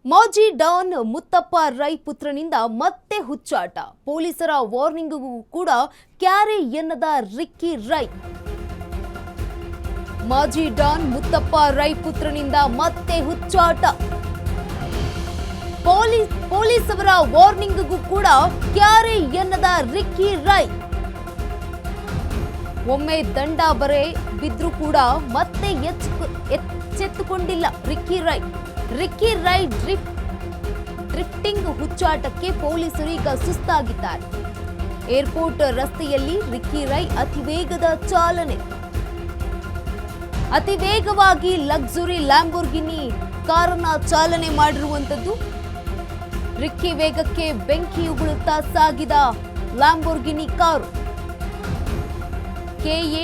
ಮಾಜಿ ಡಾನ್ ಮುತ್ತಪ್ಪ ರೈ ಪುತ್ರನಿಂದ ಮತ್ತೆ ಹುಚ್ಚಾಟ. ಪೊಲೀಸರ ವಾರ್ನಿಂಗ್ಗೂ ಕೂಡ ಕ್ಯಾರೆ ಎನ್ನದ ರಿಕ್ಕಿ ರೈ. ಮಾಜಿ ಡಾನ್ ಮುತ್ತಪ್ಪ ರೈ ಪುತ್ರನಿಂದ ಮತ್ತೆ ಹುಚ್ಚಾಟ. ಪೊಲೀಸರ ವಾರ್ನಿಂಗ್ಗೂ ಕೂಡ ಕ್ಯಾರೆ ಎನ್ನದ ರಿಕ್ಕಿ ರೈ. ಒಮ್ಮೆ ದಂಡ ಬರೆ ಬಿದ್ರೂ ಕೂಡ ಮತ್ತೆ ಎಚ್ಚೆತ್ತುಕೊಂಡಿಲ್ಲ Ricky Rai. Ricky Rai drifting ಹುಚ್ಚಾಟಕ್ಕೆ ಪೊಲೀಸರು ಈಗ ಸುಸ್ತಾಗಿದ್ದಾರೆ. ಏರ್ಪೋರ್ಟ್ ರಸ್ತೆಯಲ್ಲಿ ರಿಕ್ಕಿ ರೈ ಅತಿವೇಗದ ಚಾಲನೆ. ಅತಿ ವೇಗವಾಗಿ ಲಕ್ಸುರಿ ಲ್ಯಾಂಬೋರ್ಗಿನಿ ಕಾರನ್ನ ಚಾಲನೆ ಮಾಡಿರುವಂತದ್ದು. ರಿಕ್ಕಿ ವೇಗಕ್ಕೆ ಬೆಂಕಿ ಉಗುಳುತ್ತಾ ಸಾಗಿದ Lamborghini car. KA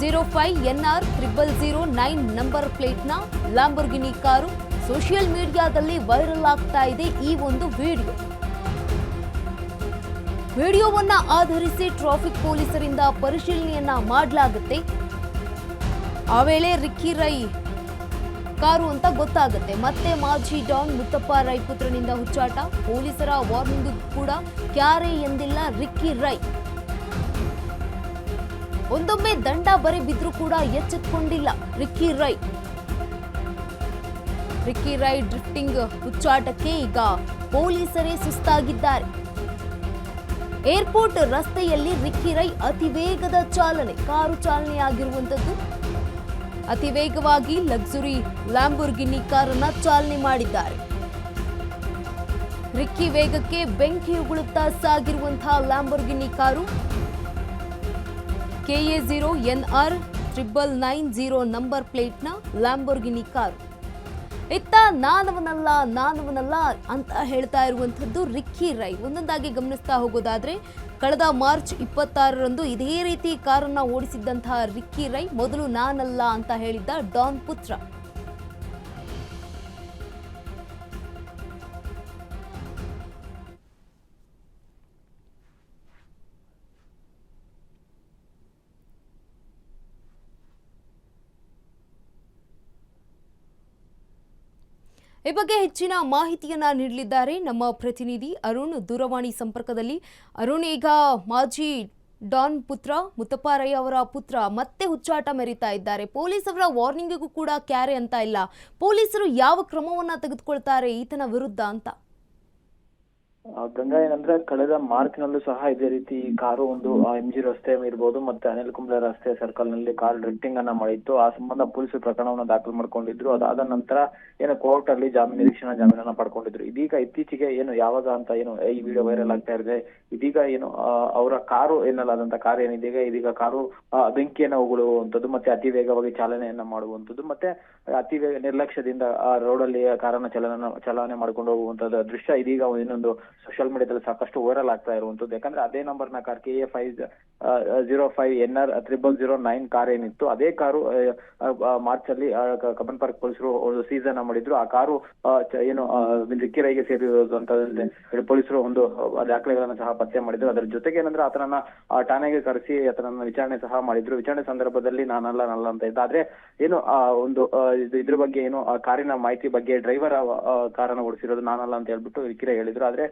05 NR 0009 number ಪ್ಲೇಟ್ನ ಲ್ಯಾಂಬೋರ್ಗಿನಿ ಕಾರು ಸೋಷಿಯಲ್ ಮೀಡಿಯಾದಲ್ಲಿ ವೈರಲ್ ಆಗ್ತಾ ಇದೆ. ಈ ಒಂದು ವಿಡಿಯೋವನ್ನ ಆಧರಿಸಿ ಟ್ರಾಫಿಕ್ ಪೊಲೀಸರಿಂದ ಪರಿಶೀಲನೆಯನ್ನ ಮಾಡಲಾಗುತ್ತೆ. ಆ ವೇಳೆ ರಿಕ್ಕಿ ರೈ ಕಾರು ಅಂತ ಗೊತ್ತಾಗುತ್ತೆ. ಮತ್ತೆ ಮಾಜಿ ಡಾನ್ ಮುತ್ತಪ್ಪ ರೈ ಪುತ್ರನಿಂದ ಹುಚ್ಚಾಟ. ಪೊಲೀಸರ ವಾರ್ನಿಂಗ್ ಕೂಡ ಕ್ಯಾರೆ ಎಂದಿಲ್ಲ ರಿಕ್ಕಿ ರೈ. ಒಂದೊಮ್ಮೆ ದಂಡ ಬರೆ ಬಿದ್ರೂ ಕೂಡ ಎಚ್ಚೆತ್ತುಕೊಂಡಿಲ್ಲ Ricky Rai. Ricky Rai drifting ಹುಚ್ಚಾಟಕ್ಕೆ ಈಗ ಪೊಲೀಸರೇ ಸುಸ್ತಾಗಿದ್ದಾರೆ. ಏರ್ಪೋರ್ಟ್ ರಸ್ತೆಯಲ್ಲಿ ರಿಕ್ಕಿ ರೈ ಅತಿ ವೇಗದ ಚಾಲನೆ. ಕಾರು ಚಾಲನೆಯಾಗಿರುವಂತದ್ದು. ಅತಿ ವೇಗವಾಗಿ ಲಕ್ಸುರಿ ಲ್ಯಾಂಬೋರ್ಗಿನಿ ಕಾರನ್ನ ಚಾಲನೆ ಮಾಡಿದ್ದಾರೆ. ರಿಕ್ಕಿ ವೇಗಕ್ಕೆ ಬೆಂಕಿ ಉಗುಳುತ್ತಾ ಸಾಗಿರುವಂತಹ Lamborghini car. KA 0 NR 0090 number ಪ್ಲೇಟ್ನ ಲ್ಯಾಂಬೋರ್ಗಿನಿ ಕಾರು. ಇತ್ತ ನಾನವನಲ್ಲ ಅಂತ ಹೇಳ್ತಾ ಇರುವಂತದ್ದು ರಿಕ್ಕಿ ರೈ. ಒಂದೊಂದಾಗಿ ಗಮನಿಸ್ತಾ ಹೋಗೋದಾದ್ರೆ ಕಳೆದ ಮಾರ್ಚ್ 26ರಂದು ಇದೇ ರೀತಿ ಕಾರನ್ನ ಓಡಿಸಿದ್ದಂತಹ ರಿಕ್ಕಿ ರೈ ಮೊದಲು ನಾನಲ್ಲ ಅಂತ ಹೇಳಿದ್ದ ಡಾನ್ ಪುತ್ರ. ಈ ಬಗ್ಗೆ ಹೆಚ್ಚಿನ ಮಾಹಿತಿಯನ್ನ ನೀಡಲಿದ್ದಾರೆ ನಮ್ಮ ಪ್ರತಿನಿಧಿ ಅರುಣ್ ದೂರವಾಣಿ ಸಂಪರ್ಕದಲ್ಲಿ. ಅರುಣ್, ಈಗ ಮಾಜಿ ಡಾನ್ ಪುತ್ರ ಮುತ್ತಪ್ಪ ರೈ ಅವರ ಪುತ್ರ ಮತ್ತೆ ಹುಚ್ಚಾಟ ಮೆರೀತಾ ಇದ್ದಾರೆ. ಪೊಲೀಸರ ವಾರ್ನಿಂಗಿಗೂ ಕೂಡ ಕ್ಯಾರೆ ಅಂತ ಇಲ್ಲ. ಪೊಲೀಸರು ಯಾವ ಕ್ರಮವನ್ನ ತೆಗೆದುಕೊಳ್ತಾರೆ ಈತನ ವಿರುದ್ಧ ಅಂತ? ಗಂಗಾ, ಏನಂದ್ರೆ ಕಳೆದ ಮಾರ್ಚ್ನಲ್ಲೂ ಸಹ ಇದೇ ರೀತಿ ಕಾರು ಒಂದು MG ರಸ್ತೆ ಇರ್ಬೋದು ಮತ್ತೆ ಅನಿಲ್ ಕುಂಬ್ಳೆ ರಸ್ತೆ ಸರ್ಕಲ್ ನಲ್ಲಿ ಕಾರ್ ಡ್ರಿಫ್ಟಿಂಗ್ ಅನ್ನ ಮಾಡಿತ್ತು. ಆ ಸಂಬಂಧ ಪೊಲೀಸರು ಪ್ರಕರಣವನ್ನು ದಾಖಲು ಮಾಡ್ಕೊಂಡಿದ್ರು. ಅದಾದ ನಂತರ ಏನು ಕೋರ್ಟ್ ಅಲ್ಲಿ ನಿರೀಕ್ಷಣಾ ಜಾಮೀನನ್ನ ಪಡ್ಕೊಂಡಿದ್ರು. ಇದೀಗ ಇತ್ತೀಚೆಗೆ ಏನು ಯಾವಾಗ ಅಂತ ಏನು ಈ ವಿಡಿಯೋ ವೈರಲ್ ಆಗ್ತಾ ಇದೆ. ಇದೀಗ ಏನು ಅವರ ಕಾರು ಏನಲ್ಲಾದಂತ ಕಾರ್ ಏನಿದೆ ಇದೀಗ ಕಾರು ಬೆಂಕಿಯನ್ನ ಉಗುಳುವಂತದ್ದು ಮತ್ತೆ ಅತಿ ವೇಗವಾಗಿ ಚಾಲನೆಯನ್ನ ಮಾಡುವಂತದ್ದು ಮತ್ತೆ ಅತಿ ನಿರ್ಲಕ್ಷ್ಯದಿಂದ ಆ ರೋಡ್ ಅಲ್ಲಿ ಕಾರನ್ನ ಚಲನೆ ಮಾಡ್ಕೊಂಡು ಹೋಗುವಂತದ್ದು ದೃಶ್ಯ ಇದೀಗ ಇನ್ನೊಂದು ಸೋಷಿಯಲ್ ಮೀಡಿಯಾದಲ್ಲಿ ಸಾಕಷ್ಟು ವೈರಲ್ ಆಗ್ತಾ ಇರುವಂತದ್ದು. ಯಾಕಂದ್ರೆ ಅದೇ ನಂಬರ್ನ ಕಾರ್ KA 05 NR 0009 ಕಾರ್ ಏನಿತ್ತು ಅದೇ ಕಾರು ಮಾರ್ಚ್ ಅಲ್ಲಿ ಕಬ್ಬನ್ ಪಾರ್ಕ್ ಪೊಲೀಸರು ಒಂದು ಸೀಸನ್ ಮಾಡಿದ್ರು. ಆ ಕಾರು ಏನು ರಿಕ್ಕಿ ರೈಗೆ ಸೇರಿರೋದು ಅಂತ ಪೊಲೀಸರು ಒಂದು ದಾಖಲೆಗಳನ್ನ ಸಹ ಪತ್ತೆ ಮಾಡಿದ್ರು. ಅದರ ಜೊತೆಗೆ ಏನಂದ್ರೆ ಆತನನ್ನ ಠಾಣೆಗೆ ಕರೆಸಿ ಆತನನ್ನ ವಿಚಾರಣೆ ಸಹ ಮಾಡಿದ್ರು. ವಿಚಾರಣೆ ಸಂದರ್ಭದಲ್ಲಿ ನಾನಲ್ಲ ಅಂತ ಇದ್ದ. ಆದ್ರೆ ಏನು ಒಂದು ಇದ್ರ ಬಗ್ಗೆ ಏನು ಕಾರಿನ ಮಾಹಿತಿ ಬಗ್ಗೆ ಡ್ರೈವರ್ ಕಾರನ್ನ ಓಡಿಸಿರೋದು ನಾನಲ್ಲ ಅಂತ ಹೇಳ್ಬಿಟ್ಟು ರಿಕ್ಕಿ ರೈ ಹೇಳಿದ್ರು. ಆದ್ರೆ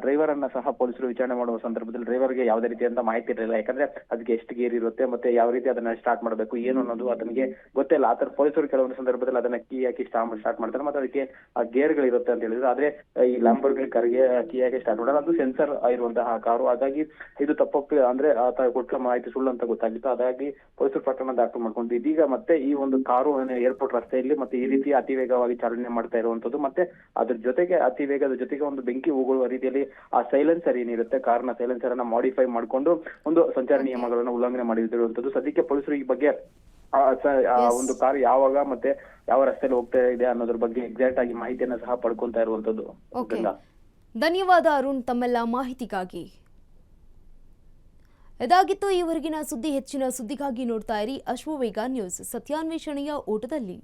ಡ್ರೈವರ್ ಅನ್ನ ಸಹ ಪೊಲೀಸರು ವಿಚಾರಣೆ ಮಾಡುವ ಸಂದರ್ಭದಲ್ಲಿ ಡ್ರೈವರ್ಗೆ ಯಾವುದೇ ರೀತಿಯಂತ ಮಾಹಿತಿ ಇರಲಿಲ್ಲ. ಯಾಕಂದ್ರೆ ಅದಕ್ಕೆ ಎಷ್ಟು ಗೇರ್ ಇರುತ್ತೆ ಮತ್ತೆ ಯಾವ ರೀತಿ ಅದನ್ನ ಸ್ಟಾರ್ಟ್ ಮಾಡಬೇಕು ಏನು ಅನ್ನೋದು ಅದನಿಗೆ ಗೊತ್ತಿಲ್ಲ. ಆತರ ಪೊಲೀಸರು ಕೆಲವೊಂದು ಸಂದರ್ಭದಲ್ಲಿ ಅದನ್ನ ಕೀ ಹಾಕಿ ಸ್ಟಾರ್ಟ್ ಮಾಡ್ತಾರೆ ಮತ್ತೆ ಅದಕ್ಕೆ ಗೇರ್ ಗಳಿರುತ್ತೆ ಅಂತ ಹೇಳಿದ್ರು. ಆದ್ರೆ ಈ ಲ್ಯಾಂಬೋರ್ಗಿನಿ ಕಾರಿಗೆ ಕೀ ಹಾಕಿ ಸ್ಟಾರ್ಟ್ ಮಾಡೋದು ಅದು ಸೆನ್ಸರ್ ಆಗಿರುವಂತಹ ಕಾರು. ಹಾಗಾಗಿ ಇದು ತಪ್ಪು ಅಂದ್ರೆ ಆತ ಕೊಟ್ಟ ಮಾಹಿತಿ ಸುಳ್ಳು ಅಂತ ಗೊತ್ತಾಗಿತ್ತು. ಹಾಗಾಗಿ ಪೊಲೀಸರು ಪ್ರಕರಣ ದಾಖಲು ಮಾಡ್ಕೊಂಡು ಇದೀಗ ಮತ್ತೆ ಈ ಒಂದು ಕಾರು ಏರ್ಪೋರ್ಟ್ ರಸ್ತೆಯಲ್ಲಿ ಮತ್ತೆ ಈ ರೀತಿ ಅತಿ ವೇಗವಾಗಿ ಚಾಲನೆ ಮಾಡ್ತಾ ಇರುವಂತದ್ದು ಮತ್ತೆ ಅದ್ರ ಜೊತೆಗೆ ಅತಿ ವೇಗದ ಜೊತೆಗೆ ಒಂದು ಬೆಂಕಿ ಉಗುಳುವ ರೀತಿಯಲ್ಲಿ ಆ ಸೈಲೆನ್ಸರ್ ಏನಿರುತ್ತೆ ಕಾರ್ನ ಸೈಲೆನ್ಸರ್ ಅನ್ನ ಮಾಡಿಫೈ ಮಾಡ್ಕೊಂಡು ಒಂದು ಸಂಚಾರ ನಿಯಮಗಳನ್ನ ಉಲ್ಲಂಘನೆ ಮಾಡಿರುವಂತದ್ದು. ಸದ್ಯಕ್ಕೆ ಪೊಲೀಸರು ಈ ಬಗ್ಗೆ ಒಂದು ಕಾರ್ ಯಾವಾಗ ಮತ್ತೆ ಯಾವ ರಸ್ತೆಯಲ್ಲಿ ಹೋಗ್ತಾ ಇದೆ ಅನ್ನೋದ್ರ ಬಗ್ಗೆ ಎಕ್ಸಾಕ್ಟ್ ಆಗಿ ಮಾಹಿತಿಯನ್ನ ಸಹ ಪಡ್ಕೊಂತಾ ಇರುವಂತದ್ದು. ಧನ್ಯವಾದ ಅರುಣ್ ತಮ್ಮೆಲ್ಲ ಮಾಹಿತಿಗಾಗಿ. ಇದಾಗಿತ್ತು ಈವರೆಗಿನ ಸುದ್ದಿ. ಹೆಚ್ಚಿನ ಸುದ್ದಿಗಾಗಿ ನೋಡ್ತಾ ಇರಿ ಅಶ್ವವೇಗ ನ್ಯೂಸ್, ಸತ್ಯಾನ್ವೇಷಣೆಯ ಓಟದಲ್ಲಿ.